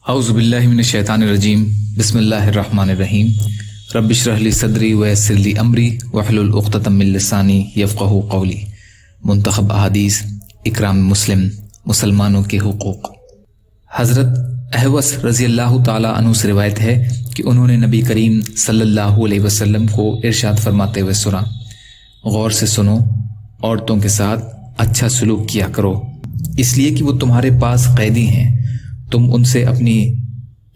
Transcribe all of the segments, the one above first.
اعوذ باللہ من الشیطان الرجیم بسم اللہ الرحمن الرحیم رب اشرح لی صدری ویسر لی امری واحلل عقدۃ من لسانی یفقہوا قولی۔ منتخب احادیث اکرام مسلم، مسلمانوں کے حقوق۔ حضرت احوص رضی اللہ تعالی عنہ سے روایت ہے کہ انہوں نے نبی کریم صلی اللہ علیہ وسلم کو ارشاد فرماتے ہوئے سنا، غور سے سنو، عورتوں کے ساتھ اچھا سلوک کیا کرو، اس لیے کہ وہ تمہارے پاس قیدی ہیں، تم ان سے اپنی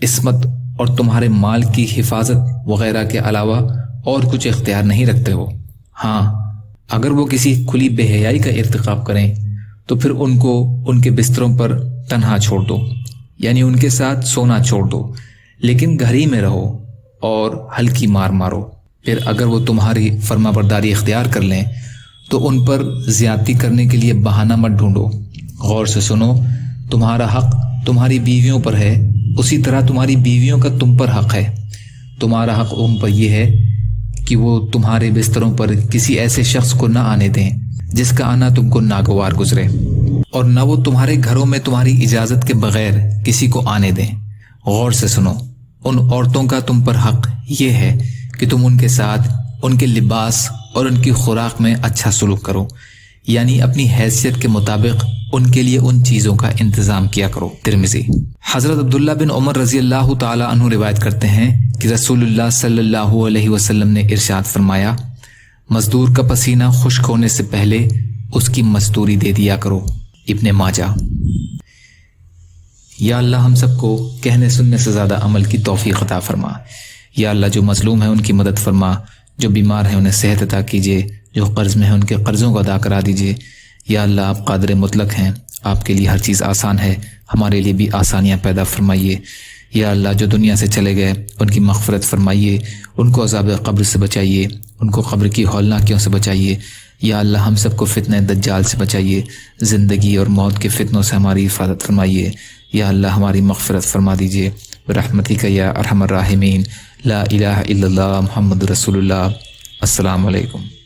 عصمت اور تمہارے مال کی حفاظت وغیرہ کے علاوہ اور کچھ اختیار نہیں رکھتے ہو۔ ہاں، اگر وہ کسی کھلی بے حیائی کا ارتکاب کریں تو پھر ان کو ان کے بستروں پر تنہا چھوڑ دو، یعنی ان کے ساتھ سونا چھوڑ دو، لیکن گھر ہی میں رہو اور ہلکی مار مارو۔ پھر اگر وہ تمہاری فرما برداری اختیار کر لیں تو ان پر زیادتی کرنے کے لیے بہانہ مت ڈھونڈو۔ غور سے سنو، تمہارا حق تمہاری بیویوں پر ہے، اسی طرح تمہاری بیویوں کا تم پر حق ہے۔ تمہارا حق ان پر یہ ہے کہ وہ تمہارے بستروں پر کسی ایسے شخص کو نہ آنے دیں جس کا آنا تم کو ناگوار گزرے، اور نہ وہ تمہارے گھروں میں تمہاری اجازت کے بغیر کسی کو آنے دیں۔ غور سے سنو، ان عورتوں کا تم پر حق یہ ہے کہ تم ان کے ساتھ ان کے لباس اور ان کی خوراک میں اچھا سلوک کرو، یعنی اپنی حیثیت کے مطابق ان کے لیے ان چیزوں کا انتظام کیا کرو۔ ترمذی۔ حضرت عبداللہ بن عمر رضی اللہ تعالی عنہ روایت کرتے ہیں کہ رسول اللہ صلی اللہ علیہ وسلم نے ارشاد فرمایا، مزدور کا پسینہ خشک ہونے سے پہلے اس کی مزدوری دے دیا کرو۔ ابن ماجہ۔ یا اللہ ہم سب کو کہنے سننے سے زیادہ عمل کی توفیق عطا فرما۔ یا اللہ جو مظلوم ہیں ان کی مدد فرما، جو بیمار ہیں انہیں صحت عطا کیجیے، جو قرض میں ہیں ان کے قرضوں کو ادا کرا دیجیے۔ یا اللہ آپ قادر مطلق ہیں، آپ کے لیے ہر چیز آسان ہے، ہمارے لیے بھی آسانیاں پیدا فرمائیے۔ یا اللہ جو دنیا سے چلے گئے ان کی مغفرت فرمائیے، ان کو عذاب قبر سے بچائیے، ان کو قبر کی ہولناکیوں سے بچائیے۔ یا اللہ ہم سب کو فتنہ دجال سے بچائیے، زندگی اور موت کے فتنوں سے ہماری حفاظت فرمائیے۔ یا اللہ ہماری مغفرت فرما دیجیے برحمتک یا ارحم الراحمین۔ لا الہ الا اللہ محمد رسول اللہ۔ السلام علیکم۔